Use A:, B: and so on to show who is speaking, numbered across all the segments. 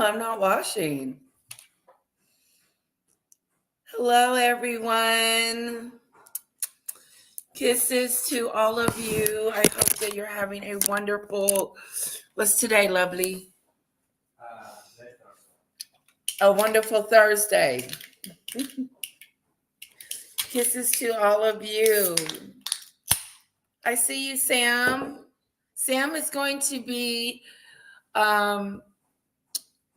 A: I'm not washing. Hello, everyone. Kisses to all of you. I hope that you're having a wonderful, what's today, lovely? A wonderful Thursday. Kisses to all of you. I see you, Sam. Sam is going to be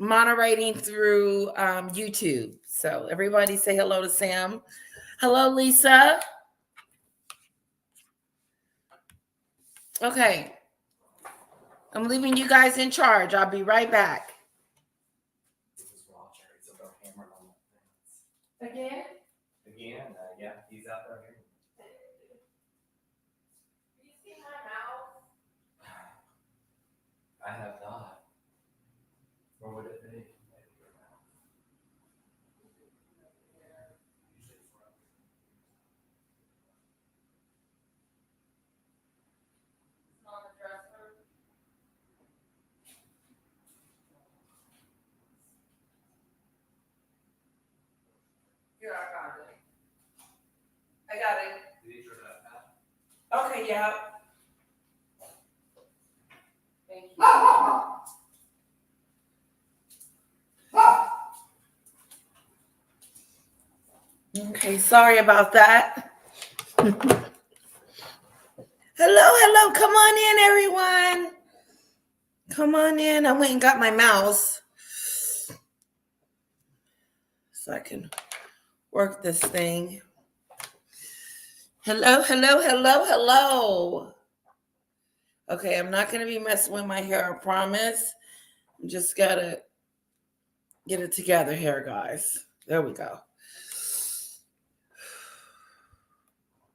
A: moderating through YouTube. So everybody say hello to Sam. Hello, Lisa. Okay. I'm leaving you guys in charge. I'll be right back. Again?
B: Again? Yeah, he's out there.
A: Do you see my mouth?
B: I have not. Where would it be?
A: On the dresser. Here, I got it.
B: Did you turn that out?
A: Okay, yeah. Thank you. Okay, sorry about that. Hello. Come on in, everyone. Come on in. I went and got my mouse so I can work this thing. Hello. Okay, I'm not going to be messing with my hair, I promise. I just got to get it together here, guys. There we go.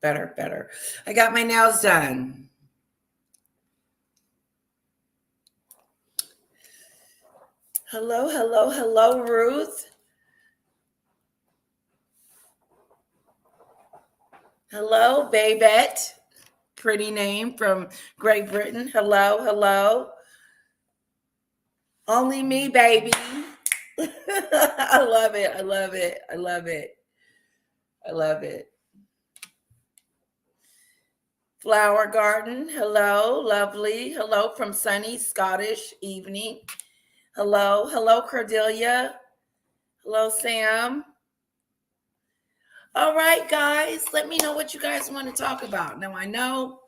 A: Better. I got my nails done. Hello, Ruth. Hello, Babette. Pretty name from Great Britain. Hello. Only me, baby. I love it. Flower Garden. Hello, lovely. Hello from sunny Scottish evening. Hello, Cordelia. Hello, Sam. All right, guys, let me know what you guys want to talk about. Now, I know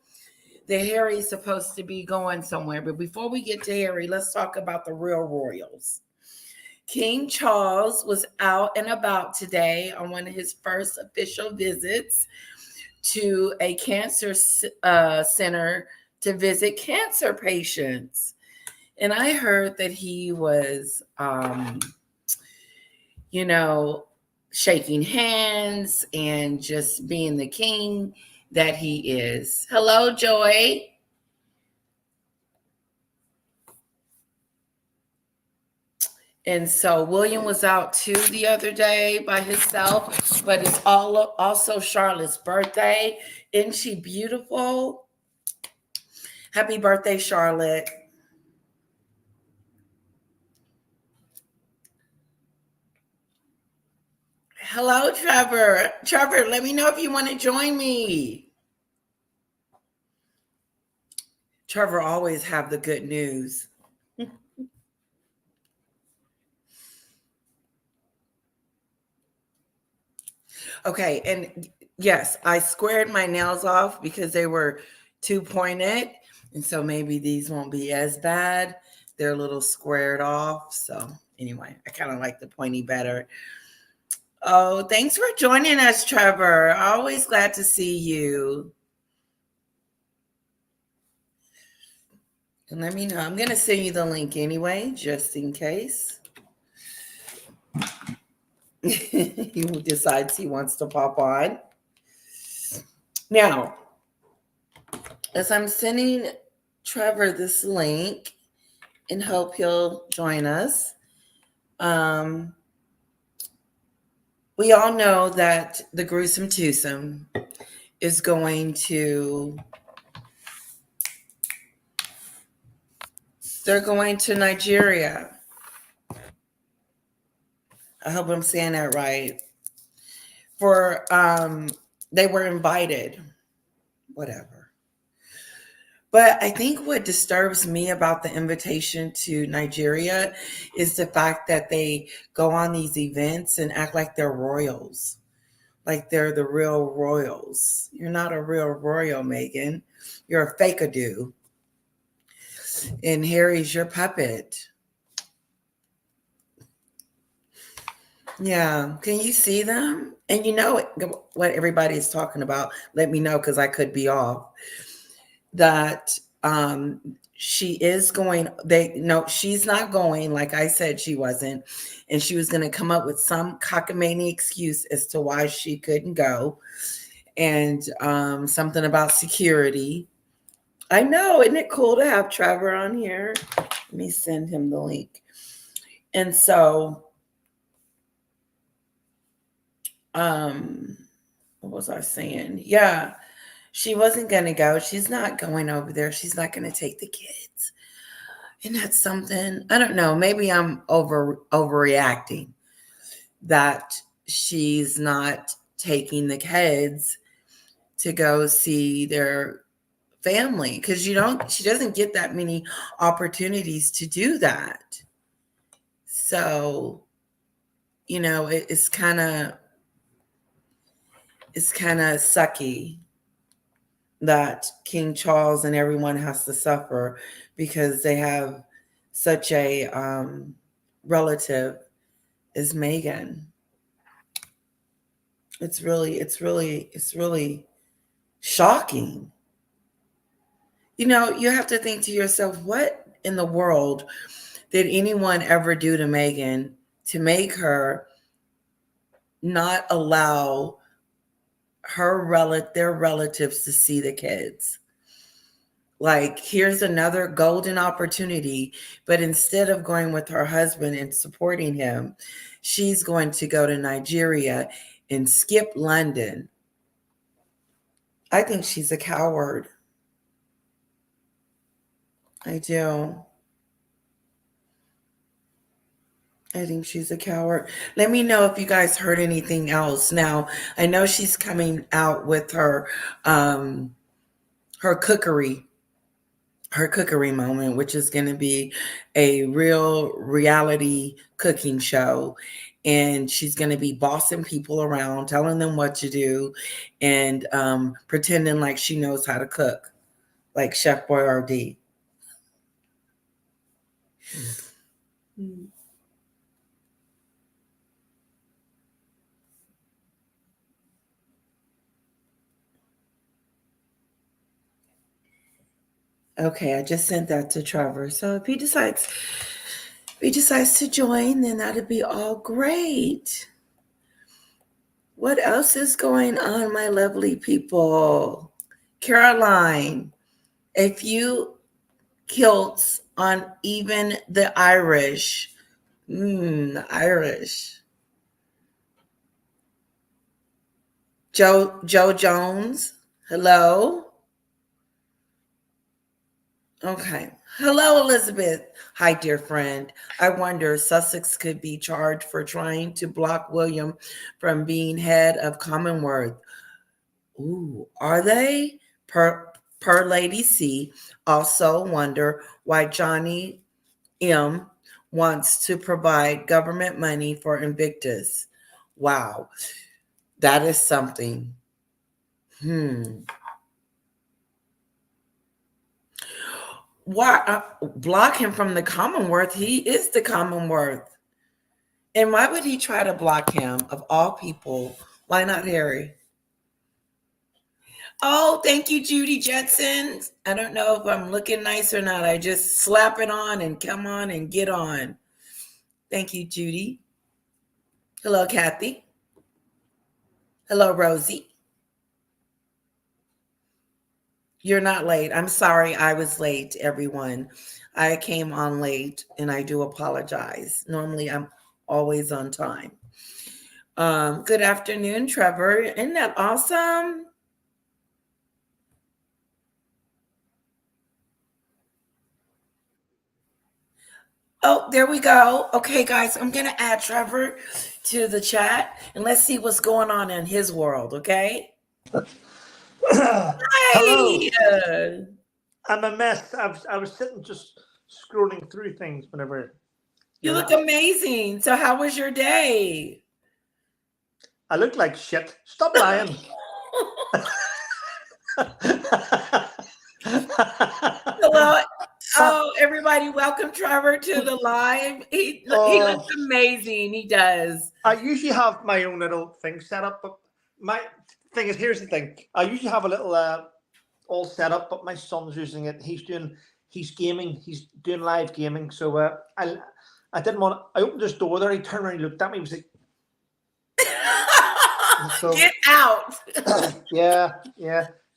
A: that Harry's supposed to be going somewhere, but before we get to Harry, let's talk about the real royals. King Charles was out and about today on one of his first official visits to a cancer center to visit cancer patients. And I heard that he was, shaking hands and just being the king that he is. Hello, Joy. And so William was out too the other day by himself, but it's also Charlotte's birthday. Isn't she beautiful? Happy birthday, Charlotte. Hello, Trevor. Trevor, let me know if you want to join me. Trevor always have the good news. Okay, and yes, I squared my nails off because they were too pointed, and so maybe these won't be as bad. They're a little squared off, so anyway, I kind of like the pointy better. Oh, thanks for joining us, Trevor. Always glad to see you. And let me know. I'm going to send you the link anyway, just in case. He decides he wants to pop on. Now, as I'm sending Trevor this link and hope he'll join us, we all know that the gruesome twosome is going to, they're going to Nigeria. I hope I'm saying that right. For they were invited. Whatever. But I think what disturbs me about the invitation to Nigeria is the fact that they go on these events and act like they're royals, like they're the real royals. You're not a real royal, Meghan. You're a fake-a-do. And Harry's your puppet. Yeah. Can you see them? And you know what everybody is talking about. Let me know because I could be off. That she is going, they no, she's not going, like I said she wasn't. And she was gonna come up with some cockamamie excuse as to why she couldn't go. And something about security. I know, isn't it cool to have Trevor on here? Let me send him the link. And so what was I saying? Yeah, she wasn't gonna go. She's not going over there. She's not gonna take the kids. And that's something, I don't know, maybe I'm overreacting that she's not taking the kids to go see their family because she doesn't get that many opportunities to do that. So, it's kind of sucky that King Charles and everyone has to suffer because they have such a relative as Meghan. It's really shocking. You have to think to yourself, what in the world did anyone ever do to Meghan to make her not allow their relatives to see the kids? Like, here's another golden opportunity, but instead of going with her husband and supporting him, she's going to go to Nigeria and skip London. I think she's a coward. I do. I think she's a coward. Let me know if you guys heard anything else. Now, I know she's coming out with her cookery moment, which is going to be a real reality cooking show. And she's going to be bossing people around, telling them what to do, and pretending like she knows how to cook, like Chef Boyardee. Okay, I just sent that to Trevor. So if he decides to join, then that'd be all great. What else is going on, my lovely people? Caroline, a few kilts on even the Irish. The Irish. Joe Jones, hello. Okay. Hello, Elizabeth. Hi, dear friend. I wonder Sussex could be charged for trying to block William from being head of Commonwealth. Ooh, are they? Per Lady C. Also wonder why Johnny M wants to provide government money for Invictus. Wow, that is something. Why block him from the Commonwealth? He is the Commonwealth. And why would he try to block him of all people? Why not Harry? Oh, thank you, Judy Jetson. I don't know if I'm looking nice or not. I just slap it on and come on and get on. Thank you, Judy. Hello, Kathy. Hello, Rosie. You're not late. I'm sorry I was late, everyone. I came on late and I do apologize. Normally, I'm always on time. Good afternoon, Trevor. Isn't that awesome? Oh, there we go. Okay, guys, I'm gonna add Trevor to the chat and let's see what's going on in his world. Okay.
C: Hello.
A: Hi.
C: I'm a mess. I was sitting just scrolling through things whenever
A: You
C: you're
A: look
C: not.
A: amazing. So, how was your day?
C: I look like shit. Stop lying.
A: Hello. Oh, everybody, welcome Trevor to the live. He looks
C: Oh,
A: amazing. He does.
C: I usually have my own little thing set up, but my thing is, here's the thing. I usually have a little all set up, but my son's using it. He's gaming. He's doing live gaming. So I didn't want. I opened this door there. He turned around, he looked at me. He was like, so
A: Get out.
C: yeah.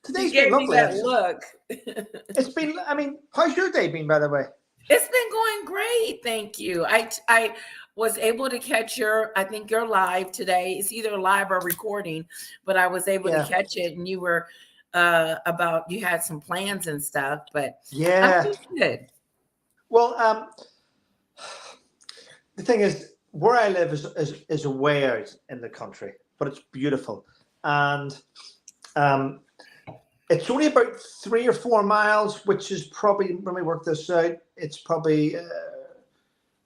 A: He
C: Today's been
A: gave me
C: lovely.
A: that look.
C: It's been. I mean, how's your day been, by the way?
A: It's been going great, thank you. I was able to catch I think you're live today. It's either live or recording, but I was able to catch it, and you were you had some plans and stuff, but
C: Yeah.
A: I'm good.
C: Well, the thing is, where I live is a way out in the country, but it's beautiful, and it's only about 3 or 4 miles, which is probably, when we work this out, it's probably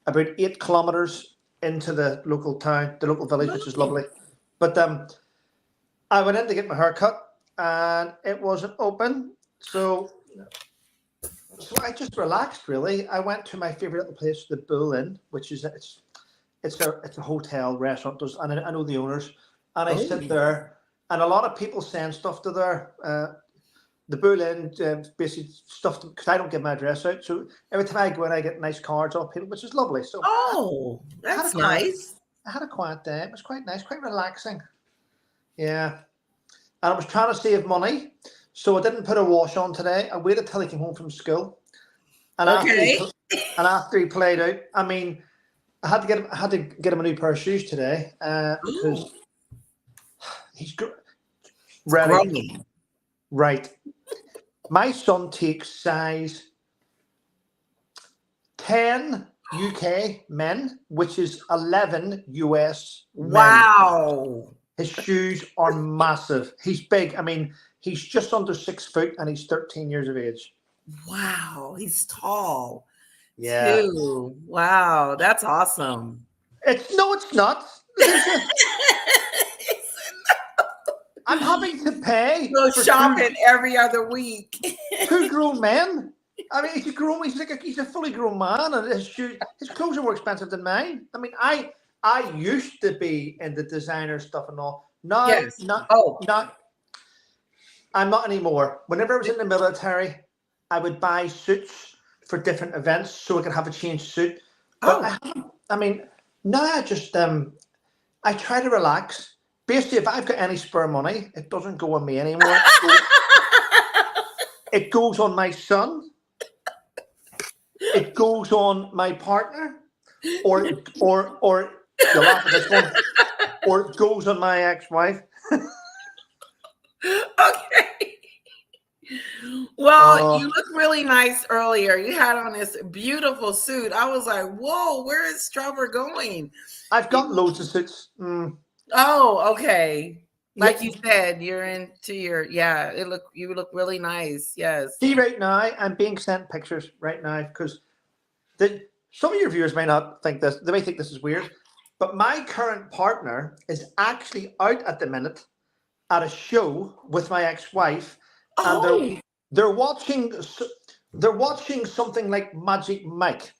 C: about 8 kilometers into the local town, the local village, which is lovely. But I went in to get my hair cut, and it wasn't open, so I just relaxed. Really, I went to my favorite little place, the Bull Inn, which is it's a hotel restaurant. And I know the owners, and I sit there, and a lot of people send stuff to there. The Bull Inn, basically stuff, because I don't give my address out. So every time I go in, I get nice cards off people, which is lovely. So
A: That's nice.
C: I had a quiet day. It was quite nice, quite relaxing. Yeah, and I was trying to save money, so I didn't put a wash on today. I waited till he came home from school, and after he played out, I mean, I had to get him a new pair of shoes today because he's ready.
A: Growing.
C: Right. My son takes size 10 UK men, which is 11 US men.
A: Wow.
C: His shoes are massive. He's big. I mean, he's just under 6 foot, and he's 13 years of age.
A: Wow. He's tall.
C: Yeah.
A: Too. Wow. That's awesome.
C: It's not. I'm having to pay.
A: Go shopping every other week.
C: 2 grown men. I mean, he's a fully grown man, and his clothes are more expensive than mine. I mean, I used to be into designer stuff and all. Now, I'm not anymore. Whenever I was in the military, I would buy suits for different events so I could have a changed suit. But I mean, now I just I try to relax. Basically, if I've got any spare money, it doesn't go on me anymore. It goes on my son. It goes on my partner, or you'll laugh at this one, or it goes on my ex-wife.
A: Okay. Well, you look really nice earlier. You had on this beautiful suit. I was like, whoa, where is Trevor going?
C: I've got loads of suits.
A: Oh, okay. Like you said, you're into you look really nice. Yes.
C: See, right now, I'm being sent pictures right now because some of your viewers may not think this. They may think this is weird, but my current partner is actually out at the minute at a show with my ex-wife, and they're watching something like Magic Mike.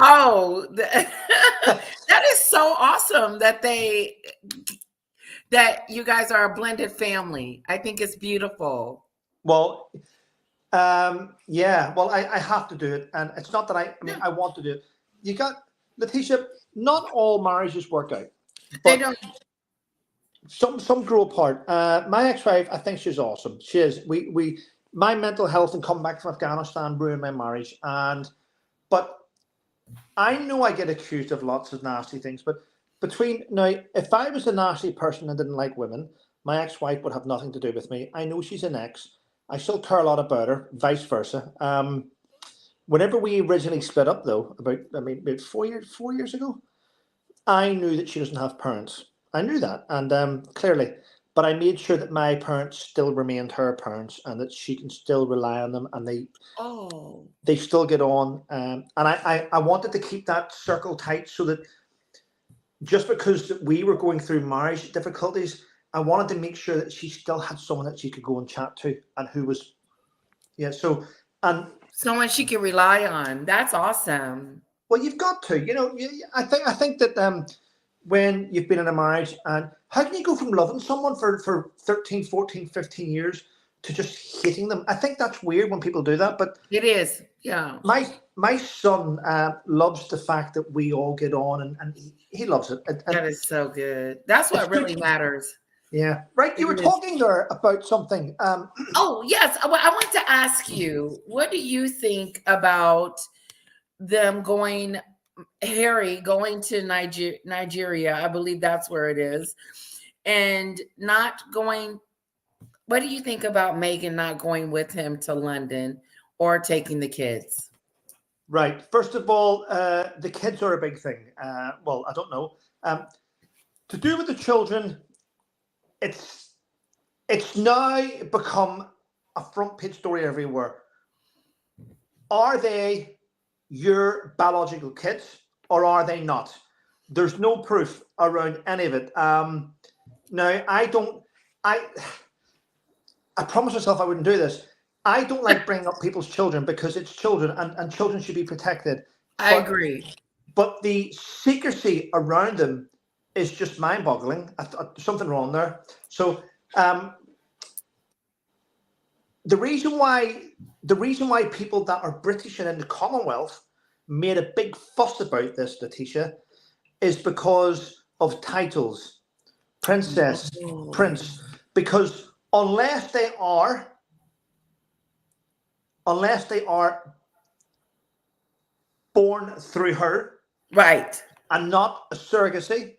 A: Oh, that is so awesome that you guys are a blended family. I think it's beautiful.
C: Well, yeah. Well, I have to do it, and it's not that I mean, I want to do it. You got, Letitia. Not all marriages work out.
A: They don't.
C: Some grow apart. My ex-wife, I think she's awesome. She is. My mental health and coming back from Afghanistan ruined my marriage, but I know I get accused of lots of nasty things. But if I was a nasty person and didn't like women, my ex-wife would have nothing to do with me. I know she's an ex. I still care a lot about her, vice versa. Whenever we originally split up, though, about 4 years ago, I knew that she doesn't have parents. I knew that, and clearly, but I made sure that my parents still remained her parents, and that she can still rely on them, and
A: Oh,
C: they still get on. And I wanted to keep that circle tight, so that just because we were going through marriage difficulties, I wanted to make sure that she still had someone that she could go and chat to, and who was, yeah. So, and
A: someone she can rely on. That's awesome.
C: well, you've got to, I think that when you've been in a marriage, and how can you go from loving someone for 13, 14, 15 years to just hating them? I think that's weird when people do that. But
A: It is. Yeah.
C: my son loves the fact that we all get on, and he loves it.
A: That is so good. That's what really matters.
C: Yeah. Right. You were
A: It is.
C: talking there about something.
A: Oh, yes. I want to ask you, what do you think about them Harry going to Nigeria? I believe that's where it is. And not going, what do you think about Meghan not going with him to London or taking the kids?
C: Right. First of all, the kids are a big thing. Well, I don't know. To do with the children, it's now become a front page story everywhere. Are they your biological kids, or are they not? There's no proof around any of it. Now, I promised myself I wouldn't do this. I don't like bringing up people's children, because it's children, and children should be protected.
A: I agree.
C: But the secrecy around them is just mind-boggling. There's something wrong there. So the reason why people that are British and in the Commonwealth made a big fuss about this, Letitia, is because of titles, princess, prince. Because unless they are born through her,
A: right,
C: and not a surrogacy,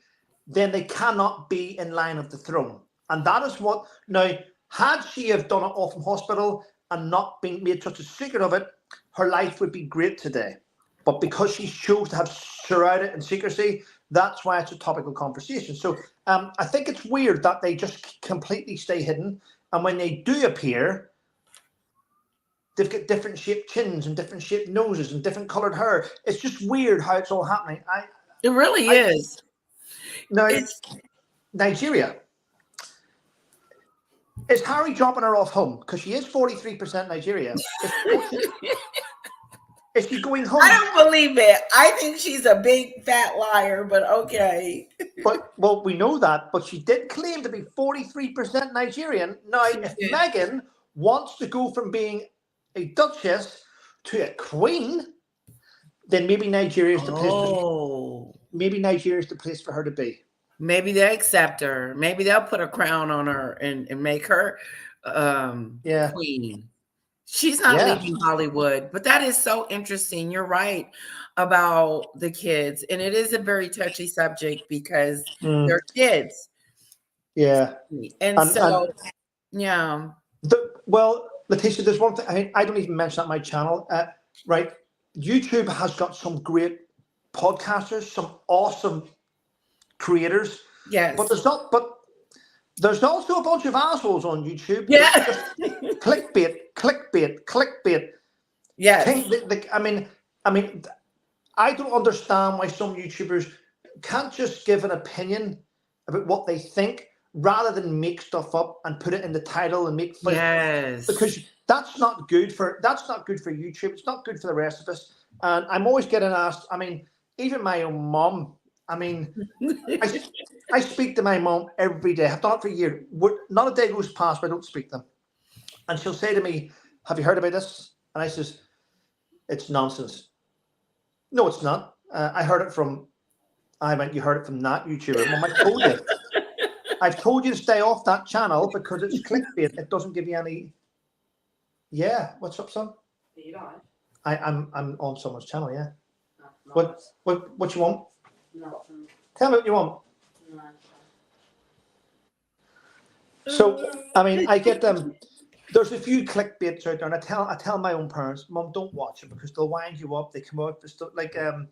C: then they cannot be in line of the throne. And that is what, now, had she have done it all from hospital and not been made such a secret of it, her life would be great today. But because she chose to have shrouded in secrecy, that's why it's a topical conversation. So I think it's weird that they just completely stay hidden. And when they do appear, they've got different shaped chins and different shaped noses and different coloured hair. It's just weird how it's all happening.
A: It really is.
C: Now, Nigeria. Is Harry dropping her off home? Because she is 43% Nigeria. Is she going home?
A: I don't believe it. I think she's a big fat liar, but okay.
C: Well, we know that, but she did claim to be 43% Nigerian. Now, if Meghan wants to go from being a duchess to a queen, then maybe Nigeria is the place. Maybe Nigeria is the place for her to be.
A: Maybe they accept her. Maybe they'll put a crown on her and make her queen. She's not leaving Hollywood, but that is so interesting. You're right about the kids. And it is a very touchy subject because they're kids.
C: Yeah.
A: And so, yeah.
C: Well, Letitia, there's one thing. I don't even mention that on my channel. Right. YouTube has got some great podcasters, some awesome creators.
A: Yes.
C: But there's also a bunch of assholes on YouTube.
A: Yeah.
C: clickbait.
A: Yes.
C: I don't understand why some YouTubers can't just give an opinion about what they think rather than make stuff up and put it in the title and make fun.
A: Yes.
C: Because that's not good for YouTube. It's not good for the rest of us. And I'm always getting asked, even my own mom, I speak to my mom every day. I've done it for a year. Not a day goes past where I don't speak to them. And she'll say to me, "Have you heard about this?" And I says, "It's nonsense." "No, it's not. I heard it from." You heard it from that YouTuber. Mom, I told you. I've told you to stay off that channel because it's clickbait. It doesn't give you any. Yeah, what's up, son?
D: Are you live?
C: I'm on someone's channel. Yeah. No, what you want?
D: Nothing.
C: Tell me what you want.
D: No.
C: So, I get them. There's a few clickbaits out there, and I tell my own parents, Mum, don't watch it because they'll wind you up. They come out like the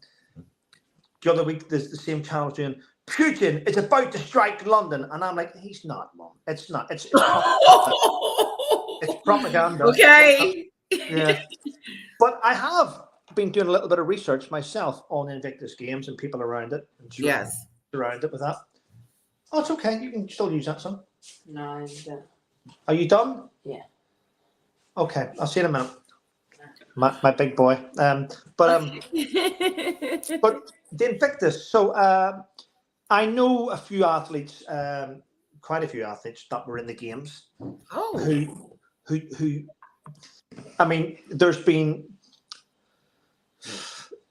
C: other week. There's the same channel doing Putin is about to strike London, and I'm like, he's not, Mum. It's not. It's propaganda. It's propaganda.
A: Okay.
C: Yeah. But I have been doing a little bit of research myself on Invictus Games and people around it. And
A: Yes.
C: Around it with that. Oh, it's okay. You can still use that, son.
D: No, I'm done.
C: Are you done?
D: Yeah.
C: Okay, I'll see you in a minute. My big boy. But the Invictus. So I know a few athletes, quite a few athletes that were in the games.
A: Oh.
C: Who I mean, there's been,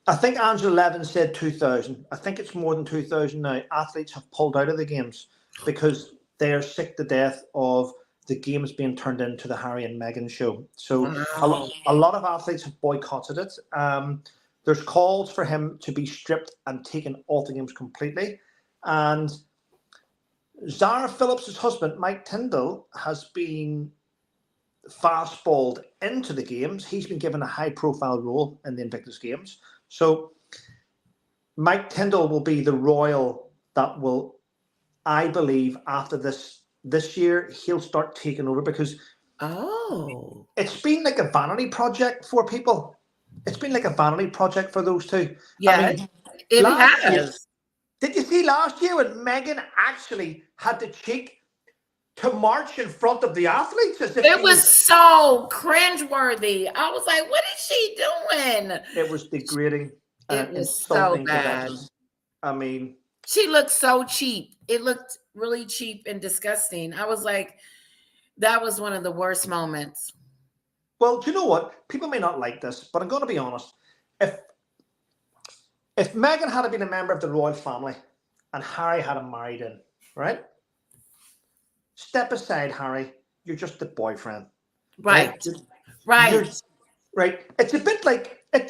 C: I think Angela Levin said 2,000. I think it's more than 2,000 now. Athletes have pulled out of the games because they are sick to death of the games being turned into the Harry and Meghan show. So
A: Wow.
C: a lot of athletes have boycotted it. There's calls for him to be stripped and taken off the games completely. And Zara Phillips' husband, Mike Tyndall, has been fastballed into the games. He's been given a high-profile role in the Invictus Games. So Mike Tyndall will be the royal that will, I believe, after this year, he'll start taking over because it's been like a vanity project for people. It's been like a vanity project for those two.
A: Yeah,
C: I mean,
A: it has.
C: Year, did you see last year when Meghan actually had the cheek to march in front of the athletes? As if
A: it was so cringeworthy. I was like, what is she doing?
C: It was degrading.
A: It was so bad.
C: I mean,
A: she looked so cheap. It looked really cheap and disgusting. I was like, that was one of the worst moments.
C: Well, do you know what? People may not like this, but I'm going to be honest. If Meghan had been a member of the royal family and Harry had married in, right? Step aside, Harry. You're just the boyfriend.
A: Right. Right.
C: Right. It's a bit like I'm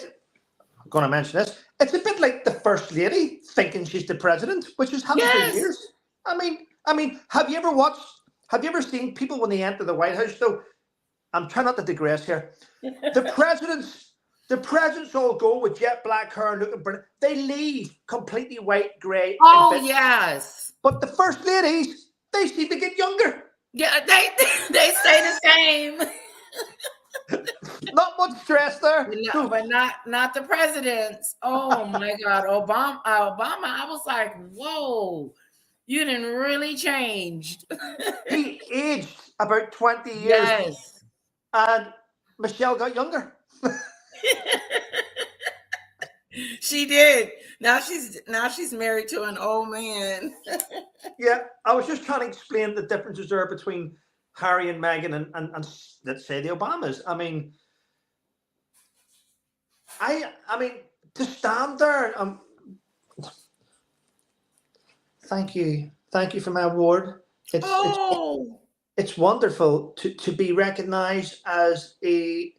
C: going to mention this. It's a bit like the first lady thinking she's the president, which has happened for years. I mean, have you ever seen people when they enter the White House? Though, I'm trying not to digress here. The presidents all go with jet black hair and looking brilliant. They leave completely white, grey.
A: Oh yes.
C: But the first ladies, they seem to get younger.
A: Yeah, they stay the same.
C: Not much stress there.
A: But not the presidents. Oh my God. Obama, I was like, whoa, you didn't really change.
C: He aged about 20 years.
A: Yes.
C: And Michelle got younger.
A: She did. Now she's married to an old man.
C: Yeah, I was just trying to explain the differences there between Harry and Meghan and let's say the Obamas. I mean, to stand there. Thank you for my award. It's wonderful to be recognized as a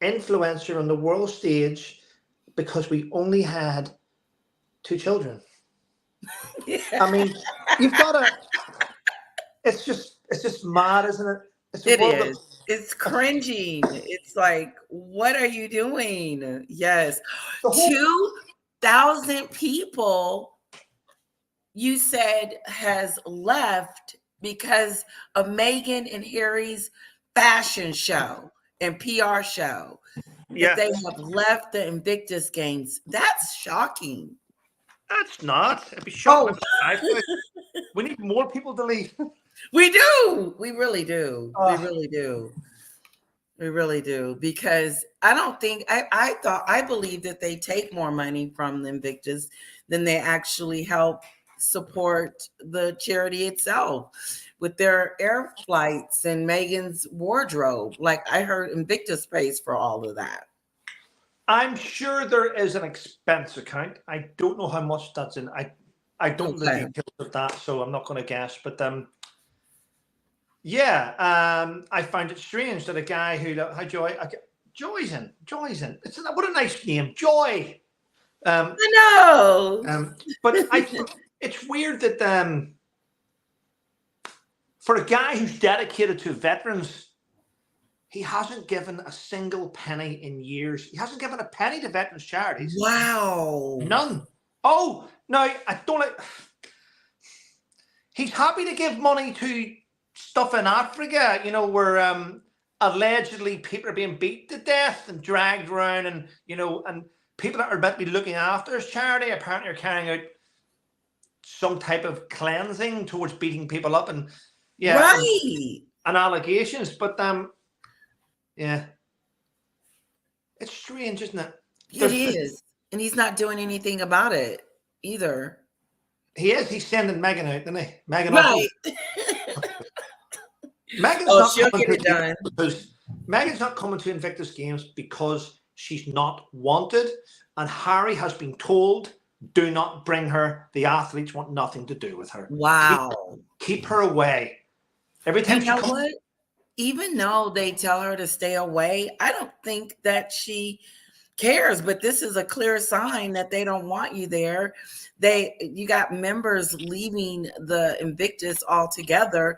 C: influencer on the world stage because we only had 2 children. Yeah. I mean, you've got to. It's just mad, isn't it?
A: It's cringing. It's like, what are you doing? Yes, 2,000 people. You said has left because of Meghan and Harry's fashion show and PR show. Yeah, they have left the Invictus Games. That's shocking.
C: That's not. It'd be shocking. We need more people to leave.
A: We do. We really do. We really do. We really do. Because I don't think I believe that they take more money from the Invictus than they actually help support the charity itself with their air flights and Meghan's wardrobe. Like I heard Invictus pays for all of that.
C: I'm sure there is an expense account. I don't know how much that's in. I don't know the details of that, so I'm not going to guess. But I find it strange that a guy who Joy's in. What a nice name, Joy.
A: I know.
C: But it's weird that for a guy who's dedicated to veterans, he hasn't given a single penny in years. He hasn't given a penny to veterans charities.
A: Wow.
C: None. Oh, no, I don't like... He's happy to give money to stuff in Africa, you know, where allegedly people are being beat to death and dragged around, and, you know, and people that are meant to be looking after his charity apparently are carrying out some type of cleansing towards beating people up, and
A: Right.
C: and allegations. But yeah, it's strange, isn't it?
A: It is. And he's not doing anything about it either.
C: He is. He's sending Meghan out, isn't he? Meghan.
A: Right.
C: Meghan's
A: she'll get it done.
C: because Meghan's not coming to Invictus Games because she's not wanted, and Harry has been told, do not bring her. The athletes want nothing to do with her.
A: Wow.
C: Keep her away. Every time
A: you know what? Even though they tell her to stay away, I don't think that she cares, but this is a clear sign that they don't want you there. You got members leaving the Invictus altogether.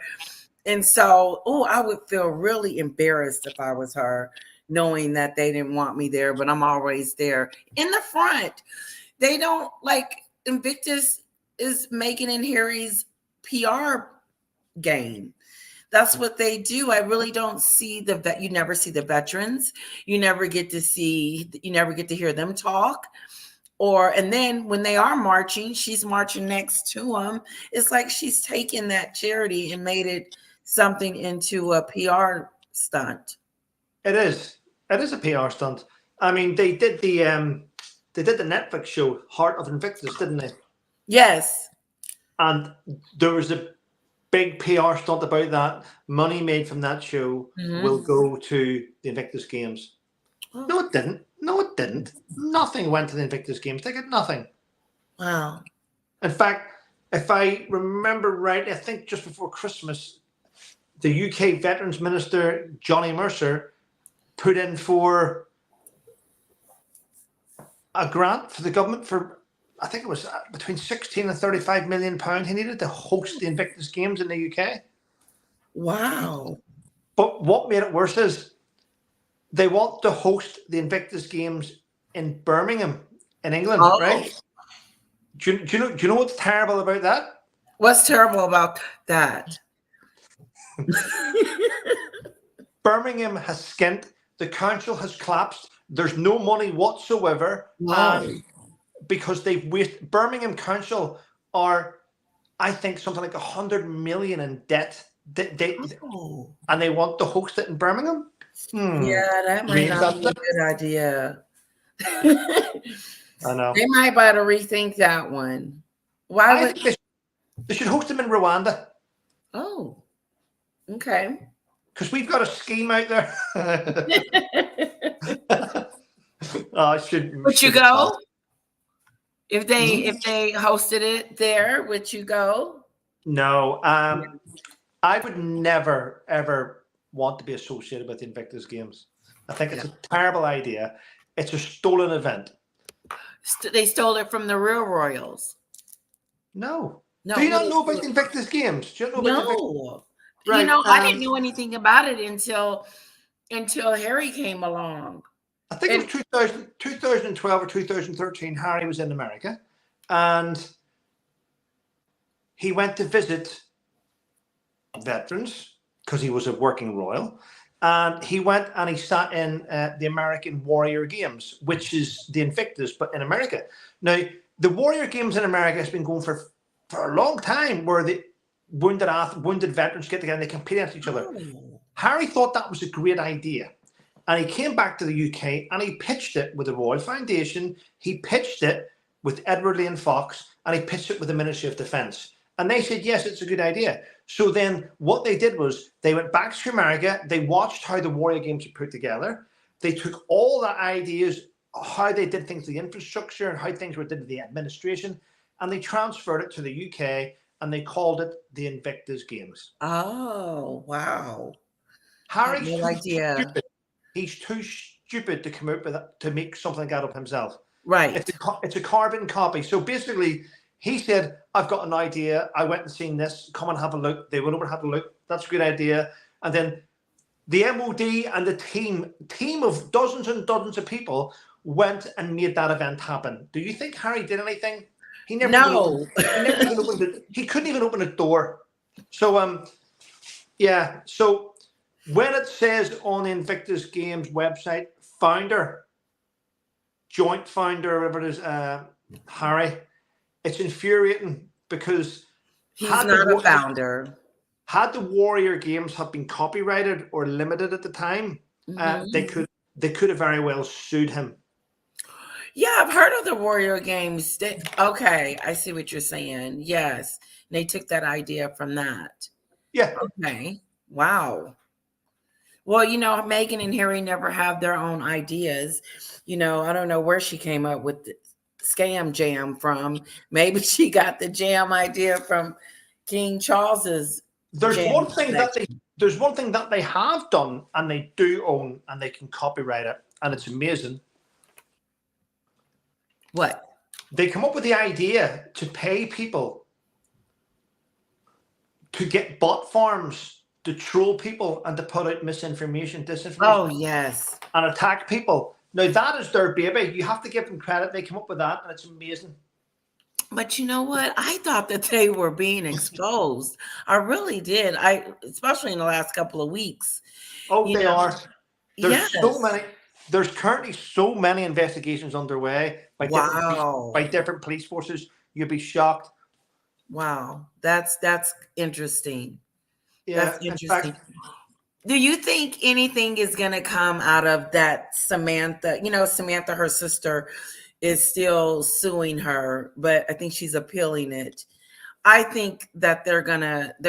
A: And so, I would feel really embarrassed if I was her, knowing that they didn't want me there, but I'm always there in the front. They don't like Invictus is Meghan and Harry's PR game. That's what they do. I really don't see you never see the veterans. You never get to hear them talk. And then when they are marching, she's marching next to them. It's like she's taken that charity and made it something into a PR stunt.
C: It is a PR stunt. I mean, they did the Netflix show Heart of Invictus, didn't they?
A: Yes. And
C: there was a big PR stunt about that. Money made from that show will go to the Invictus Games. Oh. No, it didn't. Nothing went to the Invictus Games. They got nothing.
A: Wow.
C: In fact, if I remember right, I think just before Christmas, the UK Veterans Minister, Johnny Mercer, put in for a grant for the government for, I think it was between 16 and 35 million pounds. He needed to host the Invictus Games in the UK.
A: Wow.
C: But what made it worse is they want to host the Invictus Games in Birmingham, in England, right? Do you know what's terrible about that?
A: What's terrible about that?
C: Birmingham has skint. The council has collapsed. There's no money whatsoever.
A: Wow.
C: Because they've wasted. Birmingham Council are, I think, something like 100 million in debt. And they want to host it in Birmingham?
A: Yeah, that might not be a good idea.
C: I know.
A: They might better rethink that one. Why would
C: they should host them in Rwanda?
A: Oh, okay.
C: Because we've got a scheme out there. I should.
A: Would you go? If they hosted it there, would you go?
C: No. I would never, ever want to be associated with the Invictus Games. I think it's a terrible idea. It's a stolen event.
A: They stole it from the real royals.
C: No. Do you not know about the Invictus Games? Do you know about
A: no. Right. You know, I didn't know anything about it until Harry came along.
C: I think it was 2012 or 2013. Harry was in America, and he went to visit veterans because he was a working royal. And he went and he sat in the American Warrior Games, which is the Invictus, but in America. Now, the Warrior Games in America has been going for a long time, where the wounded veterans get together and they compete against each other. Oh. Harry thought that was a great idea. And he came back to the UK and he pitched it with the Royal Foundation. He pitched it with Edward Lane Fox, and he pitched it with the Ministry of Defence. And they said, yes, it's a good idea. So then what they did was they went back to America. They watched how the Warrior Games were put together. They took all the ideas, how they did things, the infrastructure and how things were done to the administration, and they transferred it to the UK, and they called it the Invictus Games.
A: Oh, wow.
C: Harry's
A: no idea.
C: Stupid. He's too stupid to come out with that, to make something like that of himself.
A: Right.
C: It's a carbon copy. So basically, he said, I've got an idea. I went and seen this. Come and have a look. They went over and had a look. That's a good idea. And then The MOD and the team of dozens and dozens of people went and made that event happen. Do you think Harry did anything? He never even
A: No.
C: opened it. He couldn't even open a door. So yeah. So when it says on the Invictus Games website, joint founder, whatever it is, Harry, it's infuriating because
A: He's not a founder.
C: had the Warrior Games have been copyrighted or limited at the time, they could have very well sued him.
A: Yeah, I've heard of the Warrior Games. Okay, I see what you're saying. Yes, they took that idea from that.
C: Yeah.
A: Okay. Wow. Well, Meghan and Harry never have their own ideas. I don't know where she came up with the scam jam from. Maybe she got the jam idea from King Charles's.
C: There's one thing that they have done and they do own and they can copyright it, and it's amazing.
A: What?
C: They come up with the idea to pay people to get bot farms to troll people and to put out misinformation, disinformation.
A: Oh, yes.
C: And attack people. Now, that is their baby. You have to give them credit. They come up with that, and it's amazing.
A: But you know what? I thought that they were being exposed. I really did. Especially in the last couple of weeks.
C: Oh, they are. There's so many. There's currently so many investigations underway by different police forces. You'd be shocked.
A: Wow, that's interesting.
C: Yeah,
A: that's interesting. Do you think anything is going to come out of that Samantha? Samantha, her sister, is still suing her, but I think she's appealing it. I think that they're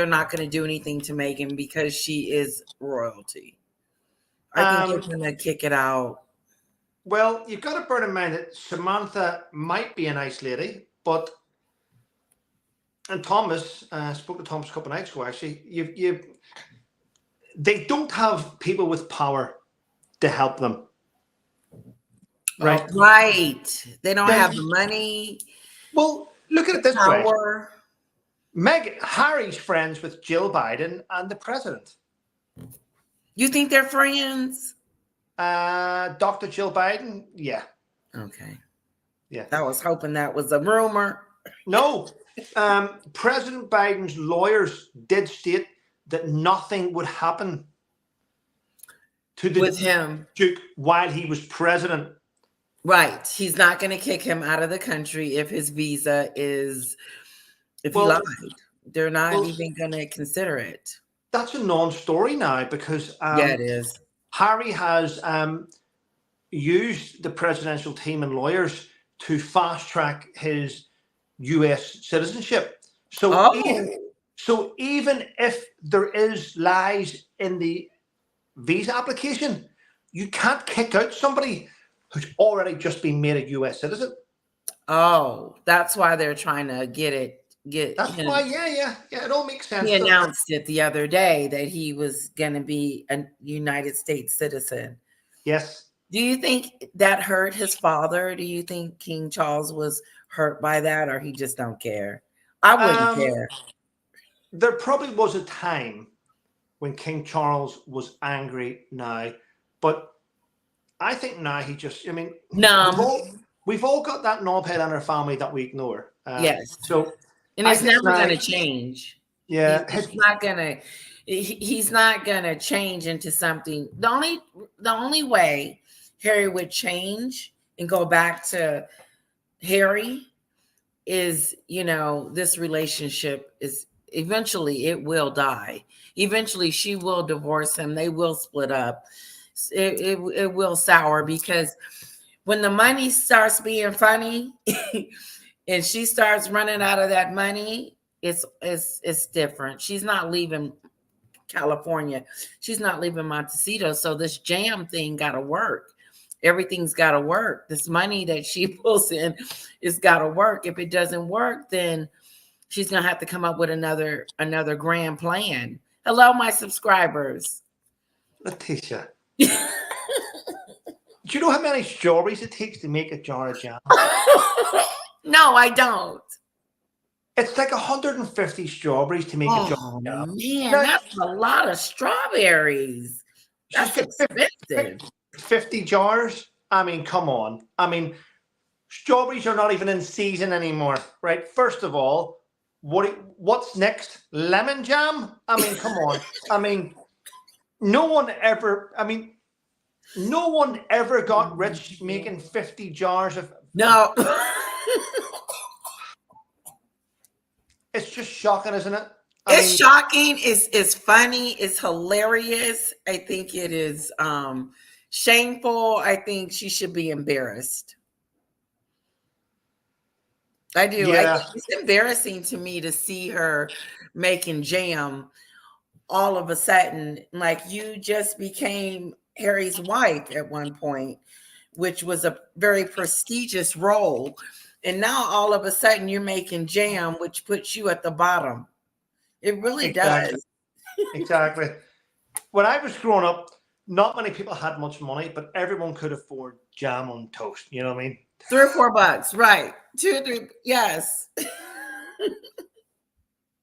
A: not gonna do anything to Meghan because she is royalty. I think they're gonna kick it out.
C: Well, you've got to bear in mind that Samantha might be a nice lady, and Thomas, spoke to Thomas a couple of nights ago, actually, they don't have people with power to help them. Right.
A: Right. They don't have the money.
C: Well, look at it this way. Harry's friends with Jill Biden and the president.
A: You think they're friends?
C: Dr. Jill Biden? Yeah.
A: Okay.
C: Yeah.
A: I was hoping that was a rumor.
C: No. President Biden's lawyers did state that nothing would happen to
A: him
C: Duke while he was president.
A: Right. He's not going to kick him out of the country if his visa is, if he lied. They're not even going to consider it.
C: That's a non-story now because
A: it is.
C: Harry has used the presidential team and lawyers to fast-track his U.S. citizenship. So even if there is lies in the visa application, you can't kick out somebody who's already just been made a U.S. citizen.
A: Oh, that's why they're trying to get it.
C: That's why, yeah, it all makes sense.
A: He announced it the other day that he was going to be a United States citizen.
C: Yes.
A: Do you think that hurt his father? Do you think King Charles was hurt by that, or he just don't care? I wouldn't care.
C: There probably was a time when King Charles was angry now, but I think now he just, we've all got that knobhead in our family that we ignore.
A: Yes.
C: So,
A: and it's never going to change.
C: Yeah.
A: He's not gonna change into something. The only way Harry would change and go back to Harry is, this relationship is eventually it will die. Eventually she will divorce him. They will split up. It will sour because when the money starts being funny and she starts running out of that money, it's different. She's not leaving California. She's not leaving Montecito. So this jam thing got to work. Everything's got to work. This money that she pulls in is got to work. If it doesn't work, then she's going to have to come up with another grand plan. Hello, my subscribers.
C: Letitia. Do you know how many strawberries it takes to make a jar of jam?
A: No, I don't.
C: It's like 150 strawberries to make a jar of jam.
A: Man, that's a lot of strawberries.
C: She's
A: That's
C: got
A: expensive.
C: 50 jars. I mean, come on. I mean, strawberries are not even in season anymore, right? First of all, what's next? Lemon jam? I mean, come on. I mean, no one ever got rich making 50 jars of.
A: No.
C: It's just shocking, isn't it?
A: It's shocking. It's funny. It's hilarious. I think it is shameful. I think she should be embarrassed. I do. I
C: Yeah.
A: think it's embarrassing to me to see her making jam all of a sudden. Like, you just became Harry's wife at one point, which was a very prestigious role. And now all of a sudden you're making jam, which puts you at the bottom. It really does.
C: Exactly. When I was growing up, not many people had much money, but everyone could afford jam on toast. You know what I mean?
A: $3 or $4, right? 2 or 3, yes.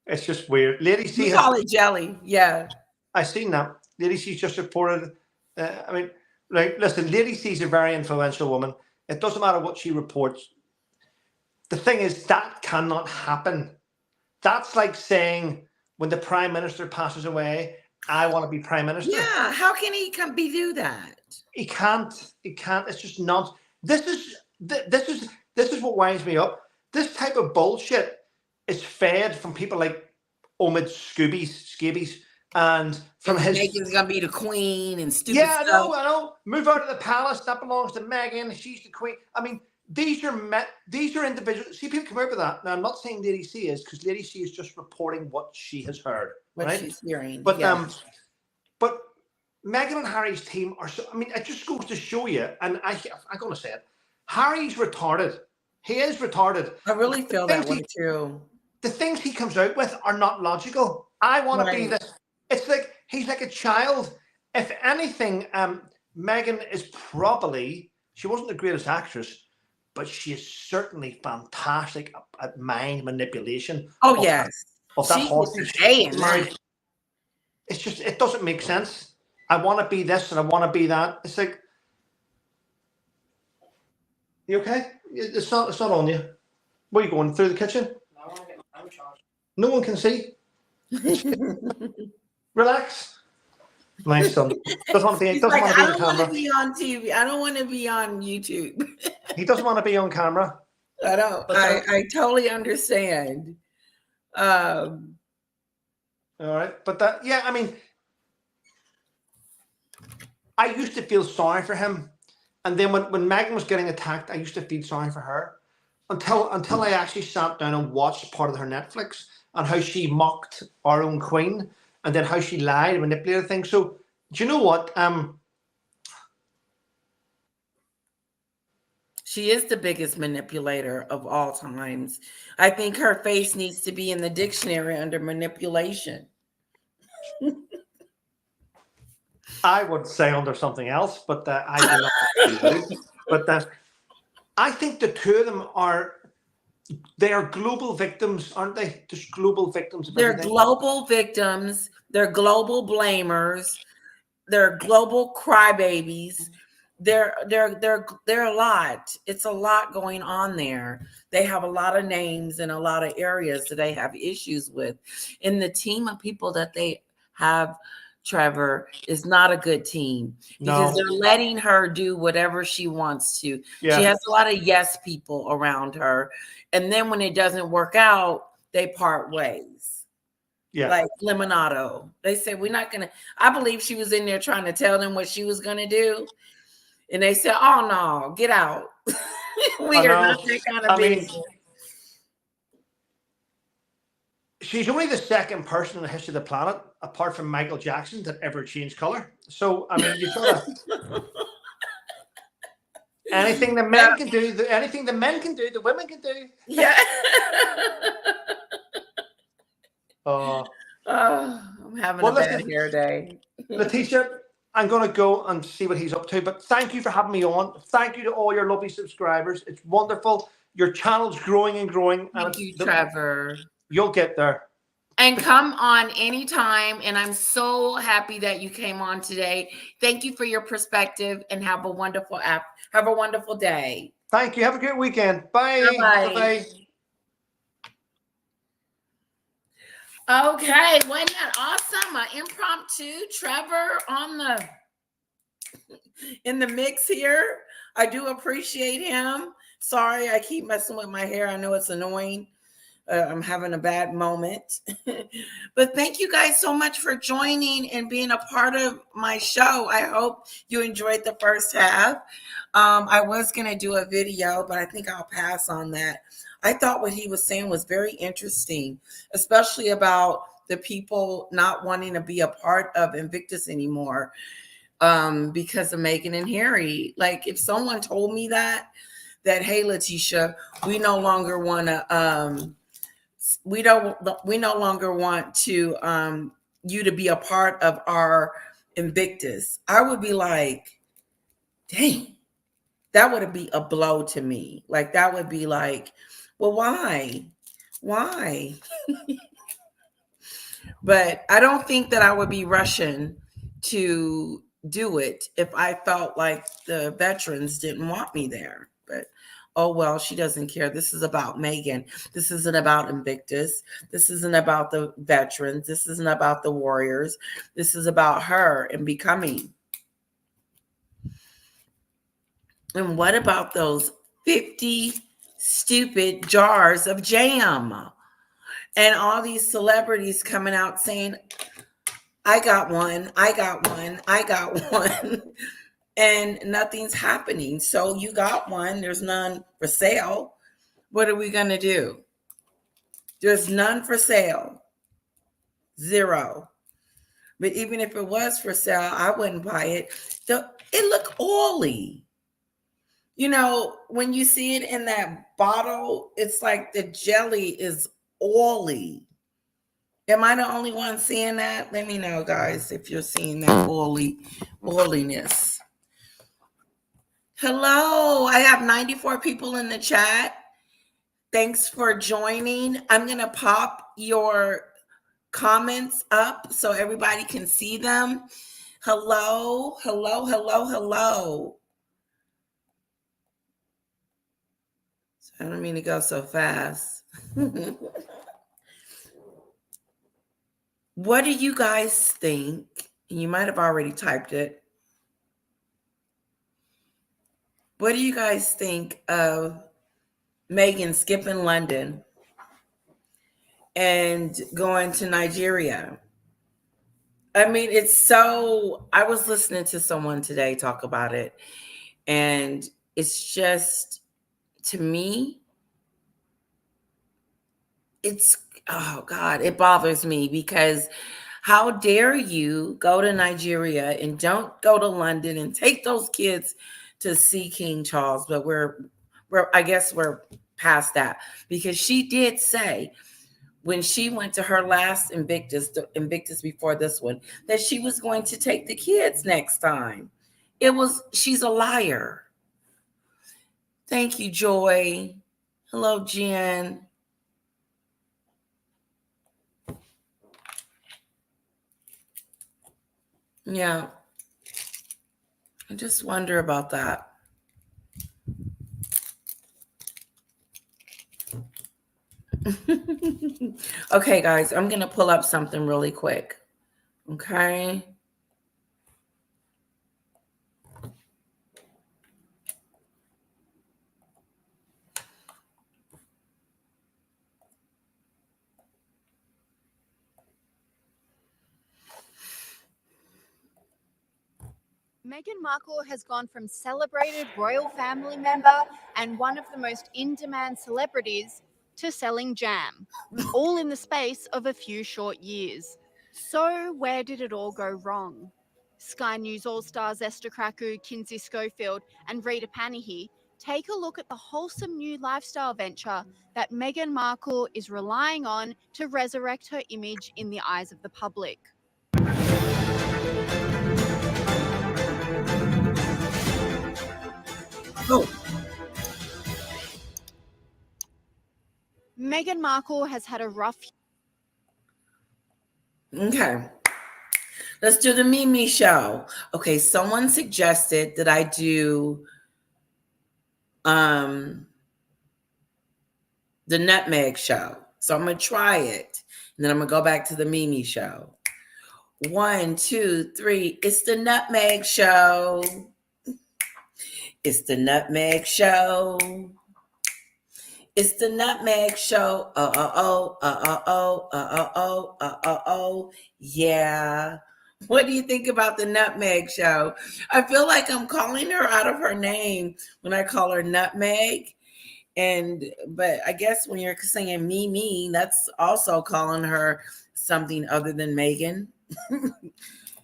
C: It's just weird. Lady C
A: We call it jelly, yeah.
C: I seen that. Lady C's just reported. I mean, like, listen, Lady C's a very influential woman. It doesn't matter what she reports. The thing is, that cannot happen. That's like saying when the Prime Minister passes away, I want to be Prime Minister.
A: Yeah, how can he do that?
C: He can't. He can't. It's just not. This is what winds me up. This type of bullshit is fed from people like Omid Scoobies, and from his.
A: Meghan's gonna be the queen and stupid
C: Yeah,
A: stuff.
C: I know. Move out of the palace. That belongs to Meghan. She's the queen. I mean, these are individuals. See, people come out with that. Now, I'm not saying Lady C is, because Lady C is just reporting what she has heard,
A: What
C: right?
A: she's hearing.
C: But
A: yeah.
C: But Meghan and Harry's team are. I mean, it just goes to show you. And I'm gonna say it. Harry's retarded. He is retarded.
A: I really feel that way too.
C: The things he comes out with are not logical. I want to be this. It's like he's like a child. If anything, Meghan is probably, she wasn't the greatest actress, but she is certainly fantastic at mind manipulation.
A: Oh, yes.
C: Of that
A: hostage.
C: It's just, it doesn't make sense. I want to be this and I want to be that. It's like, you okay? It's not on you. Where are you going? Through the kitchen?
B: No, I want to get my phone charged.
C: No one can see. Relax. My son doesn't want to be. Doesn't want to be on camera. I don't want to
A: be on TV. I don't want to be on YouTube.
C: He doesn't want to be on camera.
A: I don't. I totally understand.
C: All right, but that, yeah, I mean, I used to feel sorry for him, and then when Meghan was getting attacked, I used to feel sorry for her until I actually sat down and watched part of her Netflix on how she mocked our own queen, and then how she lied and manipulated things. So, do you know what?
A: She is the biggest manipulator of all times. I think her face needs to be in the dictionary under manipulation.
C: I would say under something else, but I do not. But I think the two of them they are global victims, aren't they? Just global victims.
A: They're global victims. They're global blamers. They're global crybabies. They're a lot. It's a lot going on there. They have a lot of names in a lot of areas that they have issues with. And the team of people that they have, Trevor, is not a good team, because they're letting her do whatever she wants to. Yeah. She has a lot of yes people around her. And then when it doesn't work out, they part ways. Yeah. Like Lemonado. They said, we're not going to, I believe she was in there trying to tell them what she was going to do. And they said, oh, no, get out. We are not that kind of business.
C: She's only the second person in the history of the planet, apart from Michael Jackson, that ever changed color. So, I mean, you've got to... anything the men can do, anything the men can do, the women can do.
A: Yeah. I'm having a bad hair day.
C: Letitia, I'm going to go and see what he's up to. But thank you for having me on. Thank you to all your lovely subscribers. It's wonderful. Your channel's growing and growing.
A: Thank you, Trevor.
C: You'll get there.
A: And come on anytime. And I'm so happy that you came on today. Thank you for your perspective and have a wonderful day.
C: Thank you. Have a great weekend. Bye.
A: Bye-bye.
C: Bye-bye.
A: Okay, wasn't that awesome? An impromptu Trevor in the mix here. I do appreciate him. Sorry, I keep messing with my hair. I know it's annoying. I'm having a bad moment. But thank you guys so much for joining and being a part of my show. I hope you enjoyed the first half. I was going to do a video, but I think I'll pass on that. I thought what he was saying was very interesting, especially about the people not wanting to be a part of Invictus anymore because of Meghan and Harry. Like if someone told me that, hey, Letitia, we no longer want to, we no longer want to you to be a part of our Invictus, I would be like, dang, that would be a blow to me. Like that would be like, well, why? But I don't think that I would be rushing to do it if I felt like the veterans didn't want me there. But oh well, she doesn't care. This is about Meghan. This isn't about Invictus. This isn't about the veterans. This isn't about the warriors. This is about her and becoming. And what about those 50 stupid jars of jam? And all these celebrities coming out saying, I got one, I got one, I got one. And nothing's happening. So you got one, there's none for sale. What are we going to do? There's none for sale. 0. But even if it was for sale, I wouldn't buy it. It looked oily. You know, when you see it in that bottle, it's like the jelly is oily. Am I the only one seeing that? Let me know, guys, if you're seeing that oiliness. Hello, I have 94 people in the chat. Thanks for joining. I'm going to pop your comments up so everybody can see them. Hello. I don't mean to go so fast. What do you guys think? You might have already typed it. What do you guys think of Meghan skipping London and going to Nigeria? I mean, I was listening to someone today talk about it, and it's just, to me, oh God, it bothers me because how dare you go to Nigeria and don't go to London and take those kids to see King Charles? But I guess we're past that, because she did say when she went to her last Invictus, the Invictus before this one, that she was going to take the kids next time. She's a liar. Thank you, Joy. Hello, Jen. Yeah. I just wonder about that. Okay, guys, I'm going to pull up something really quick. Okay.
D: Meghan Markle has gone from celebrated royal family member and one of the most in-demand celebrities to selling jam, all in the space of a few short years. So where did it all go wrong? Sky News All-Stars Esther Kraku, Kinsey Schofield and Rita Panahi take a look at the wholesome new lifestyle venture that Meghan Markle is relying on to resurrect her image in the eyes of the public.
A: Oh.
D: Meghan Markle has had a rough
A: Okay. Let's do the Mimi show. Okay, someone suggested that I do the nutmeg show. So I'm gonna try it. And then I'm gonna go back to the Mimi show. 1, 2, 3. It's the nutmeg show. It's the nutmeg show. It's the nutmeg show. Oh. Yeah. What do you think about the nutmeg show? I feel like I'm calling her out of her name when I call her nutmeg. But I guess when you're saying Mimi, that's also calling her something other than Meghan.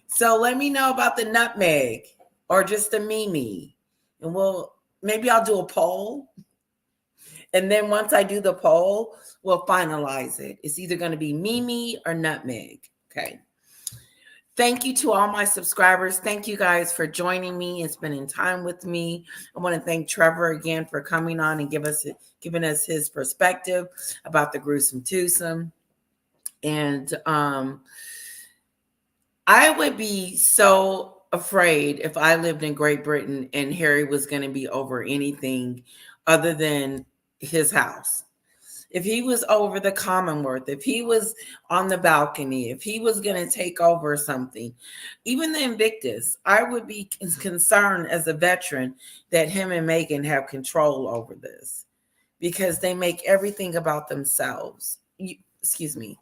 A: So let me know about the nutmeg or just the Mimi. And maybe I'll do a poll. And then once I do the poll, we'll finalize it. It's either going to be Mimi or nutmeg. Okay. Thank you to all my subscribers. Thank you guys for joining me and spending time with me. I want to thank Trevor again for coming on and giving us his perspective about the gruesome twosome. And I would be so afraid if I lived in Great Britain and Harry was going to be over anything other than his house. If he was over the Commonwealth, if he was on the balcony, if he was going to take over something, even the Invictus, I would be concerned as a veteran that him and Meghan have control over this because they make everything about themselves. Excuse me.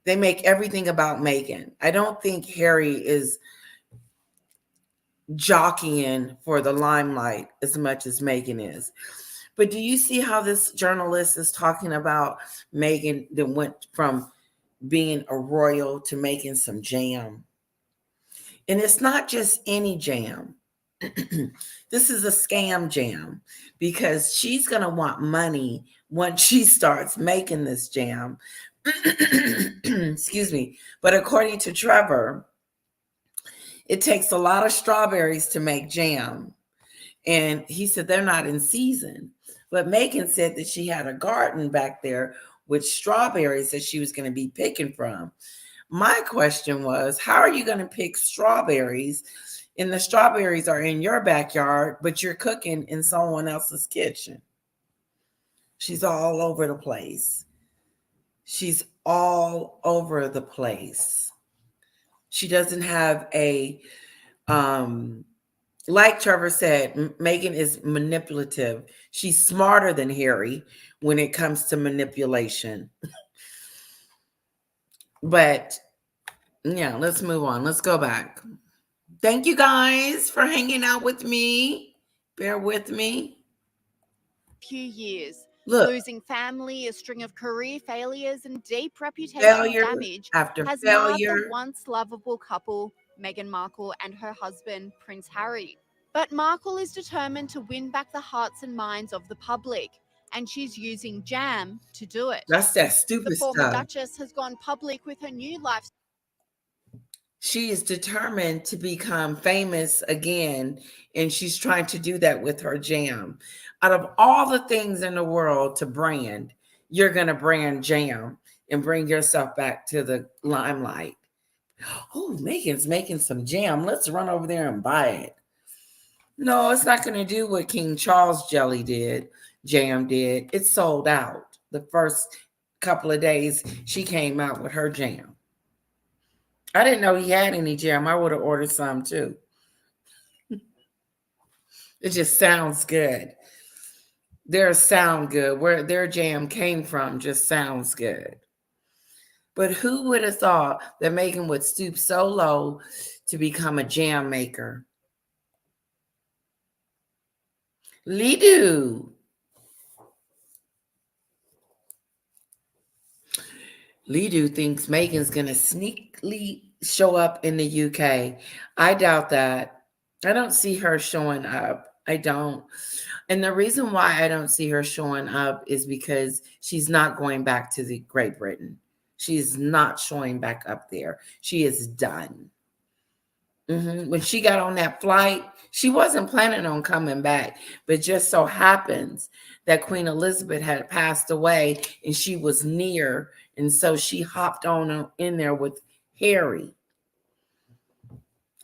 A: They make everything about Meghan. I don't think Harry is jockeying for the limelight as much as Meghan is. But do you see how this journalist is talking about Meghan that went from being a royal to making some jam? And it's not just any jam. This is a scam jam because she's going to want money once she starts making this jam. Excuse me. But according to Trevor, it takes a lot of strawberries to make jam. And he said they're not in season. But Meghan said that she had a garden back there with strawberries that she was going to be picking from. My question was, how are you going to pick strawberries? And the strawberries are in your backyard, but you're cooking in someone else's kitchen. She's all over the place. She's all over the place. She doesn't have a, like Trevor said, Meghan is manipulative. She's smarter than Harry when it comes to manipulation. But yeah, let's move on. Let's go back. Thank you guys for hanging out with me. Bear with me.
D: Few years.
A: Look,
D: Losing family, a string of career failures, and deep reputational
A: failure
D: damage
A: after
D: has marred
A: failure.
D: the once lovable couple, Meghan Markle and her husband, Prince Harry. But Markle is determined to win back the hearts and minds of the public, and she's using jam to do it.
A: That's that stupid
D: The former
A: stuff.
D: Duchess has gone public with her new lifestyle.
A: She is determined to become famous again, and she's trying to do that with her jam. Out of all the things in the world to brand, you're going to brand jam and bring yourself back to the limelight. Oh, Meghan's making some jam. Let's run over there and buy it. No, it's not going to do what King Charles jam did. It sold out. The first couple of days she came out with her jam. I didn't know he had any jam. I would have ordered some too. It just sounds good. Theirs sound good. Where their jam came from just sounds good. But who would have thought that Meghan would stoop so low to become a jam maker? Lidu. Lidu thinks Meghan's going to sneakily show up in the UK. I doubt that. I don't see her showing up. I don't. And the reason why I don't see her showing up is because she's not going back to the Great Britain. She is not showing back up there. She is done. When she got on that flight, she wasn't planning on coming back, but just so happens that Queen Elizabeth had passed away and she was near. And so she hopped on in there with Harry.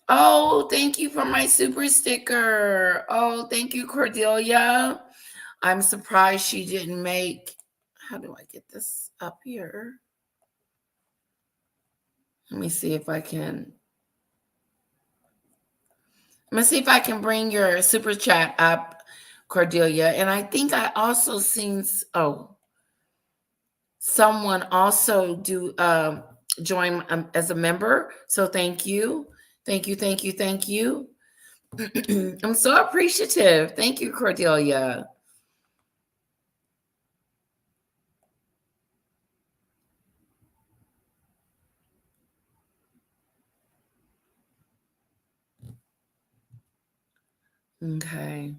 A: Oh, thank you for my super sticker. Oh, thank you, Cordelia. I'm surprised she didn't make. How do I get this up here? Let me see if I can. Let me see if I can bring your super chat up, Cordelia. And I think I also seen. Oh, someone also do join as a member. So thank you. Thank you. Thank you. Thank you. I'm so appreciative. Thank you, Cordelia. Okay.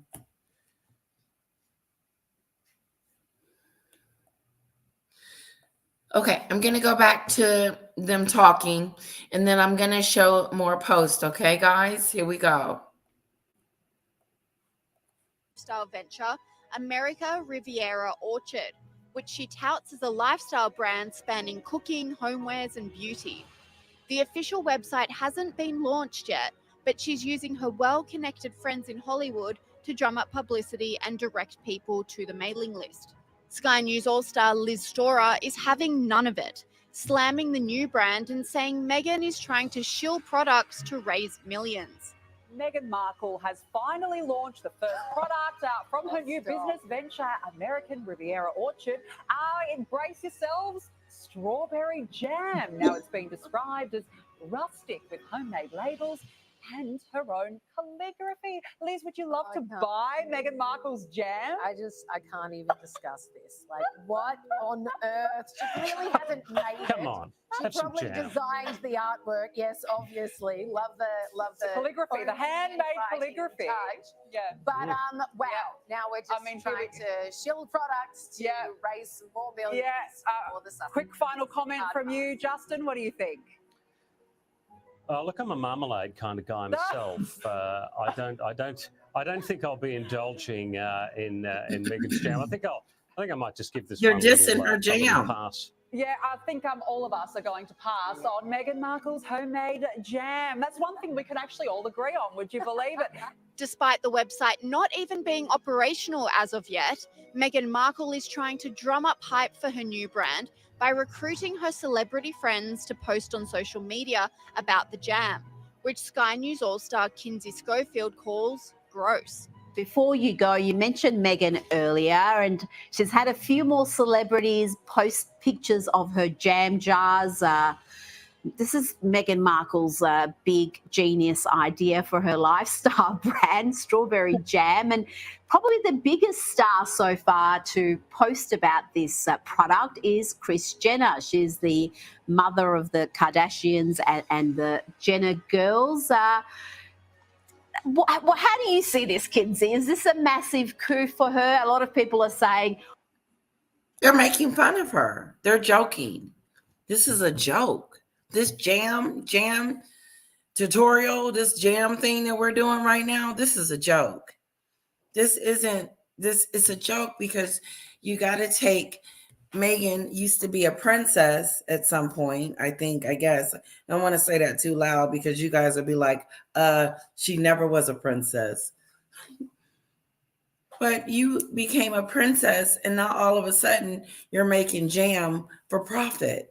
A: Okay, I'm going to go back to them talking, and then I'm going to show more posts. Okay, guys? Here we go.
D: Lifestyle venture, America Riviera Orchard, which she touts as a lifestyle brand spanning cooking, homewares, and beauty. The official website hasn't been launched yet, but she's using her well-connected friends in Hollywood to drum up publicity and direct people to the mailing list. Sky News All-Star Liz Storer is having none of it, slamming the new brand and saying Meghan is trying to shill products to raise millions.
E: Meghan Markle has finally launched the first product from her new business venture, American Riviera Orchard. Embrace yourselves, strawberry jam. Now it's been described as rustic with homemade labels and her own calligraphy. Liz, would you love to buy Meghan Markle's jam?
F: I can't even discuss this. Like, what on earth? She really hasn't made it.
B: Come on.
F: She probably designed the artwork. Yes, obviously. Love the
E: calligraphy, the handmade calligraphy.
F: Touch.
E: Yeah.
F: But wow. Now we're just trying to shill products to raise some more millions. For the suffering.
E: Quick final comment from you, Justin. What do you think?
B: Look, I'm a marmalade kind of guy myself. I don't think I'll be indulging in Meghan's jam. I think I might just give this.
A: You're
B: one
A: dissing her
B: a
A: jam.
B: pass.
E: Yeah, I think all of us are going to pass on Meghan Markle's homemade jam. That's one thing we could actually all agree on. Would you believe it?
D: Despite the website not even being operational as of yet, Meghan Markle is trying to drum up hype for her new brand by recruiting her celebrity friends to post on social media about the jam, which Sky News All-Star Kinsey Schofield calls gross.
G: Before you go, you mentioned Meghan earlier, and she's had a few more celebrities post pictures of her jam jars. This is Meghan Markle's big genius idea for her lifestyle brand, strawberry jam, and probably the biggest star so far to post about this product is Kris Jenner. She's the mother of the Kardashians and the Jenner girls. How do you see this, Kinsey? Is this a massive coup for her? A lot of people are saying
A: they're making fun of her. They're joking. This is a joke. This jam tutorial, this jam thing that we're doing right now, this is a joke. This is a joke because you got to take. Meghan used to be a princess at some point, I guess. I don't want to say that too loud because you guys will be like, she never was a princess. But you became a princess and now all of a sudden you're making jam for profit.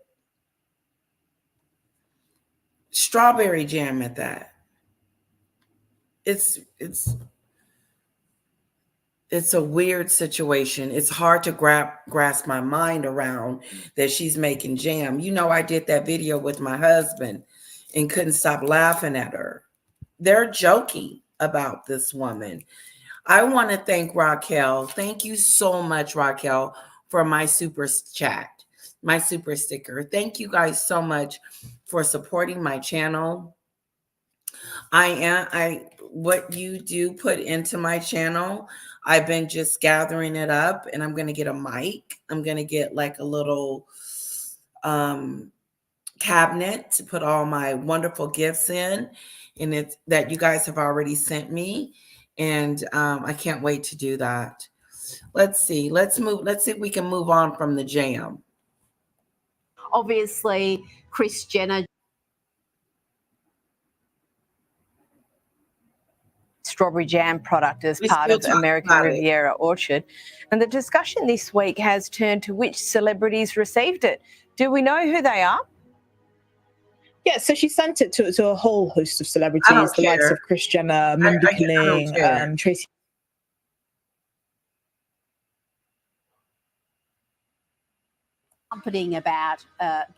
A: Strawberry jam at that. It's a weird situation. It's hard to grasp my mind around that she's making jam. You know, I did that video with my husband and couldn't stop laughing at her. They're joking about this woman. I want to thank Raquel. Thank you so much, Raquel, for my super chat, my super sticker. Thank you guys so much for supporting my channel. What you do put into my channel, I've been just gathering it up, and I'm going to get a mic. I'm going to get like a little cabinet to put all my wonderful gifts in, and it's that you guys have already sent me. And I can't wait to do that. Let's see. Let's see if we can move on from the jam.
G: obviously Kris Jenner.
H: strawberry jam product as
A: We
H: part
A: still
H: of
A: talk
H: American
A: about it.
H: Riviera Orchard. And the discussion this week has turned to which celebrities received it. Do we know who they are?
I: Yeah, so she sent it to a whole host of
A: I
I: celebrities,
A: don't
I: the likes
A: care.
I: of Kris Jenner, Mindy
A: I don't
I: Kaling,
A: care.
I: Tracy.
G: Comforting about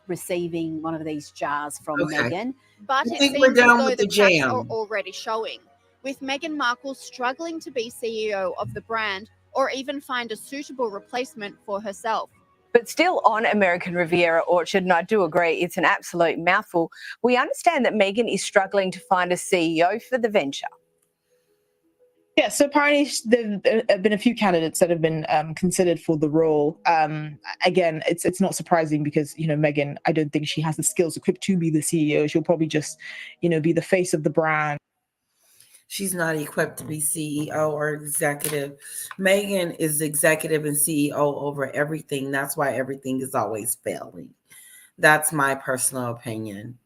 G: receiving one of these jars from
A: Okay.
G: Meghan.
D: But
A: I
D: it
A: think we're
D: seems as
A: done
D: though
A: with
D: the
A: the
D: cracks
A: jam.
D: are already showing, with Meghan Markle struggling to be CEO of the brand or even find a suitable replacement for herself.
H: But still on American Riviera Orchard, and I do agree, it's an absolute mouthful. We understand that Meghan is struggling to find a CEO for the venture.
I: Yeah, so apparently there have been a few candidates that have been considered for the role. Again, it's not surprising because, Meghan, I don't think she has the skills equipped to be the CEO. She'll probably just, be the face of the brand.
A: She's not equipped to be CEO or executive. Meghan is executive and CEO over everything. That's why everything is always failing. That's my personal opinion.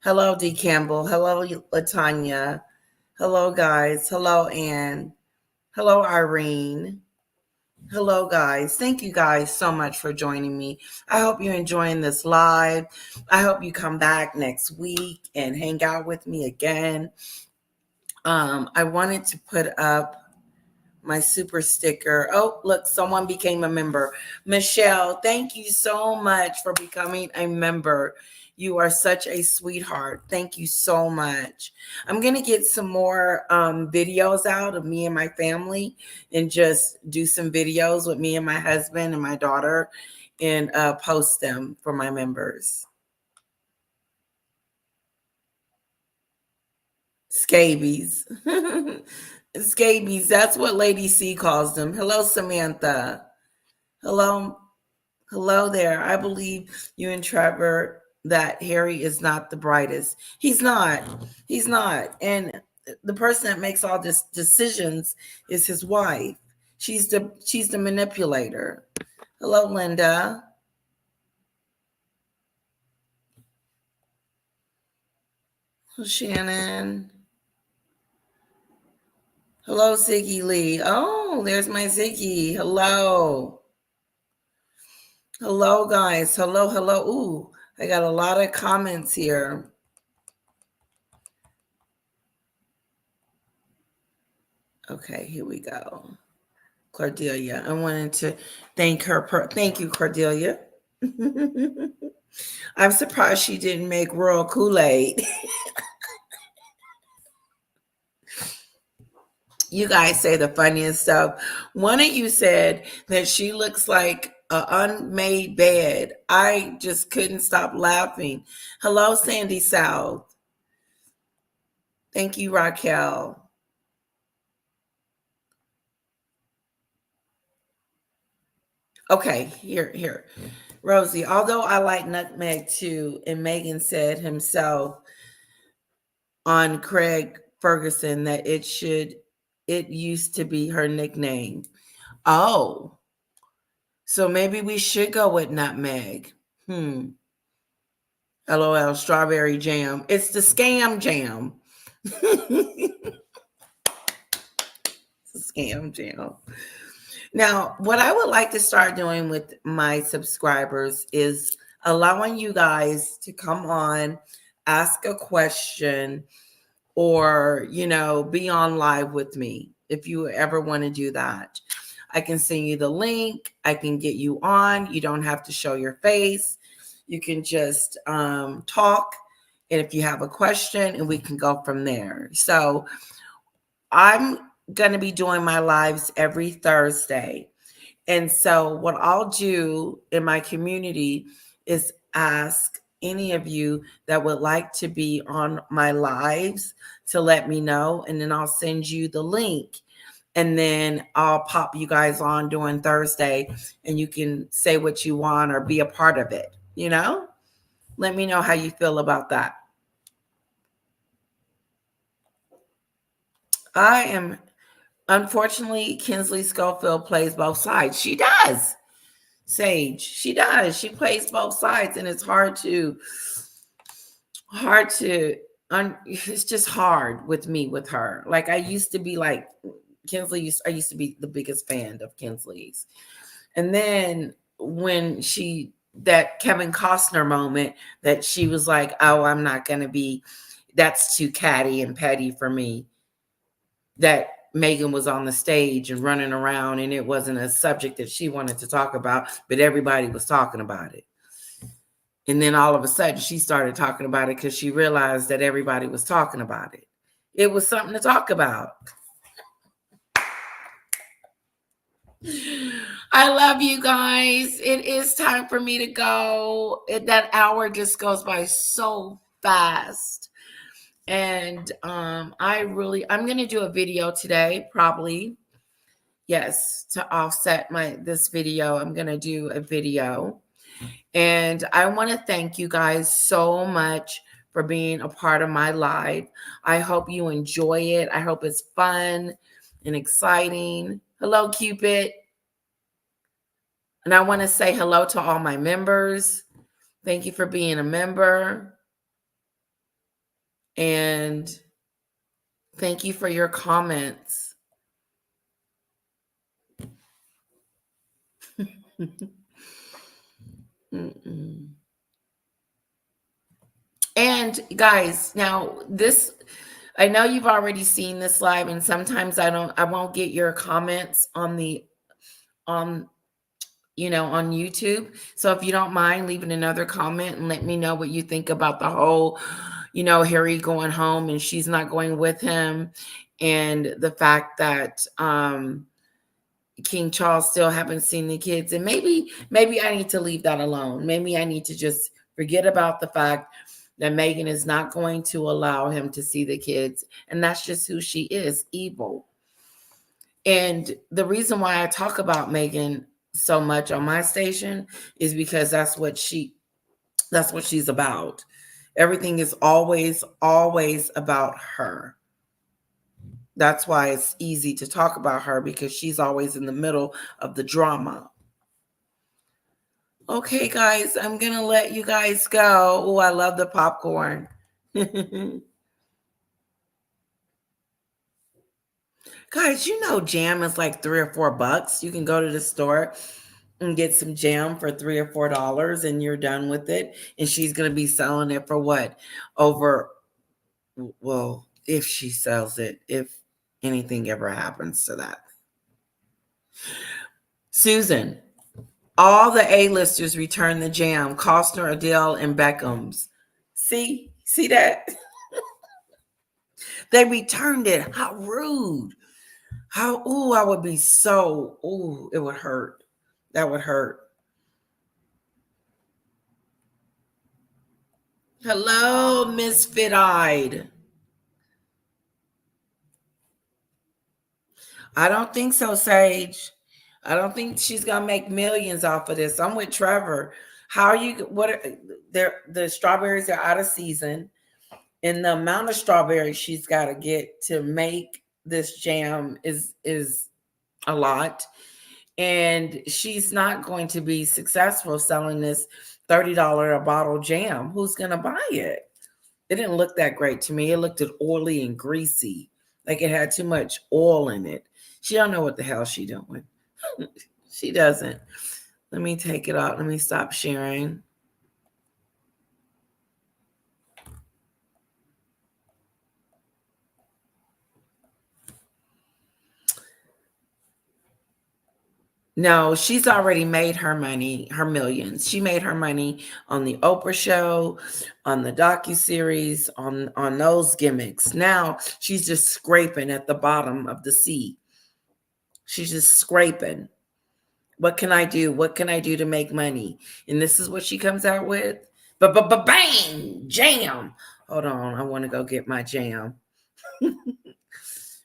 A: Hello, D. Campbell. Hello, Latanya. Hello, guys. Hello, Ann. Hello, Irene. Hello, guys. Thank you guys so much for joining me. I hope you're enjoying this live. I hope you come back next week and hang out with me again. I wanted to put up my super sticker. Oh, look, someone became a member. Michelle, thank you so much for becoming a member. You are such a sweetheart. Thank you so much. I'm going to get some more videos out of me and my family and just do some videos with me and my husband and my daughter and post them for my members. Scabies. Scabies. That's what Lady C calls them. Hello, Samantha. Hello. Hello there. I believe you and Trevor that Harry is not the brightest. He's not. He's not. And the person that makes all this decisions is his wife. She's the manipulator. Hello, Linda. Hello, Shannon. Hello, Ziggy Lee. Oh, there's my Ziggy. Hello. Hello, guys. Hello, hello. Ooh, I got a lot of comments here. Okay, here we go. Cordelia. I wanted to thank her. Thank you, Cordelia. I'm surprised she didn't make Royal Kool-Aid. You guys say the funniest stuff. One of you said that she looks like an unmade bed. I just couldn't stop laughing. Hello, Sandy South. Thank you, Raquel. Okay, here. Rosie, although I like nutmeg too, and Meghan said himself on Craig Ferguson that it used to be her nickname. Oh, so maybe we should go with nutmeg. LOL, strawberry jam. It's the scam jam. It's a scam jam. Now, what I would like to start doing with my subscribers is allowing you guys to come on, ask a question, or, be on live with me if you ever want to do that. I can send you the link. I can get you on. You don't have to show your face. You can just talk. And if you have a question, and we can go from there. So I'm going to be doing my lives every Thursday. And so what I'll do in my community is ask any of you that would like to be on my lives to let me know. And then I'll send you the link. And then I'll pop you guys on during Thursday and you can say what you want or be a part of it. Let me know how you feel about that. Unfortunately, Kinsley Schofield plays both sides. She does. Sage, she does. She plays both sides, and it's hard to it's just hard with me with her. Like I used to be like I used to be the biggest fan of Kinsley's. And then when that Kevin Costner moment that she was like, oh, I'm not going to be, that's too catty and petty for me. That Meghan was on the stage and running around and it wasn't a subject that she wanted to talk about, but everybody was talking about it. And then all of a sudden she started talking about it because she realized that everybody was talking about it. It was something to talk about. I love you guys. It is time for me to go. That hour just goes by so fast. And I'm going to do a video today, probably. Yes, to offset this video, I'm going to do a video. And I want to thank you guys so much for being a part of my live. I hope you enjoy it. I hope it's fun and exciting. Hello, Cupid. And I want to say hello to all my members. Thank you for being a member. And thank you for your comments. And guys, now I know you've already seen this live, and sometimes I won't get your comments on YouTube. So if you don't mind leaving another comment and let me know what you think about the whole, Harry going home and she's not going with him, and the fact that King Charles still haven't seen the kids. And maybe I need to leave that alone. Maybe I need to just forget about the fact that Meghan is not going to allow him to see the kids. And that's just who she is, evil. And the reason why I talk about Meghan so much on my station is because that's what she's about. Everything is always about her. That's why it's easy to talk about her, because she's always in the middle of the drama. Okay, guys, I'm going to let you guys go. Oh, I love the popcorn. Guys, jam is like $3 or $4. You can go to the store and get some jam for $3 or $4 and you're done with it. And she's going to be selling it for what? If she sells it, if anything ever happens to that. Susan, all the A-listers return the jam. Costner, Adele, and Beckham's. See that? They returned it. How rude. I would be it would hurt. That would hurt. Hello, Misfit-eyed. I don't think so, Sage. I don't think she's gonna make millions off of this. I'm with Trevor. The strawberries are out of season, and the amount of strawberries she's got to get to make this jam is a lot. And she's not going to be successful selling this $30 a bottle jam. Who's going to buy it? It didn't look that great to me. It looked oily and greasy, like it had too much oil in it. She don't know what the hell she's doing. She doesn't. Let me take it out. Let me stop sharing. No, she's already made her money, her millions. She made her money on the Oprah show, on the docuseries, on those gimmicks. Now she's just scraping at the bottom of the sea. She's just scraping. What can I do? What can I do to make money? And this is what she comes out with. Bang! Jam. Hold on. I want to go get my jam.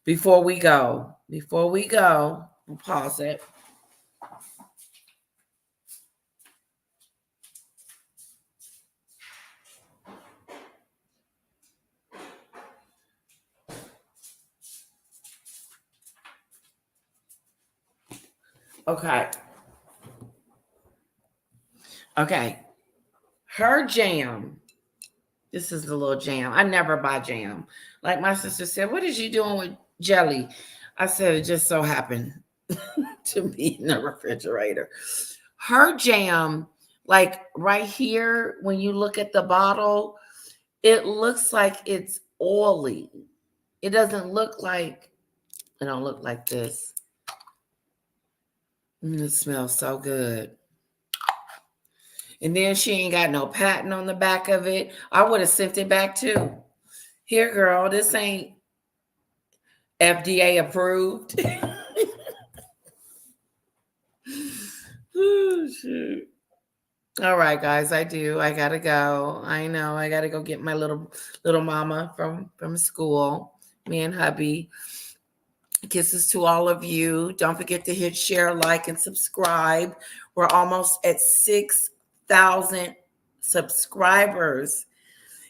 A: Before we go, we'll pause it. Okay. Her jam This is the little jam. I never buy jam. Like my sister said, what is you doing with jelly? I said, it just so happened to be in the refrigerator. Her jam, like right here, when you look at the bottle, it looks like it's oily. It doesn't look like, it don't look like this. It smells so good. And then she ain't got no patent on the back of it. I would have sent it back too. Here, girl, this ain't FDA approved. Oh, shoot. All right, guys, I gotta go. I know I gotta go get my little mama from school. Me and hubby. Kisses to all of you. Don't forget to hit share, like, and subscribe. We're almost at 6,000 subscribers.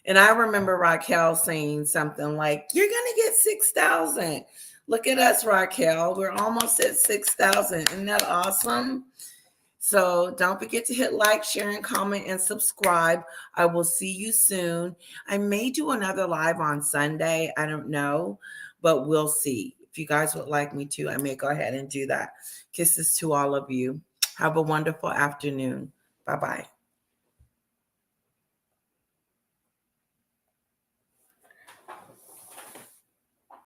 A: And I remember Raquel saying something like, you're going to get 6,000. Look at us, Raquel. We're almost at 6,000. Isn't that awesome? So don't forget to hit like, share, and comment, and subscribe. I will see you soon. I may do another live on Sunday. I don't know, but we'll see. If you guys would like me to, I may go ahead and do that. Kisses to all of you. Have a wonderful afternoon. Bye-bye.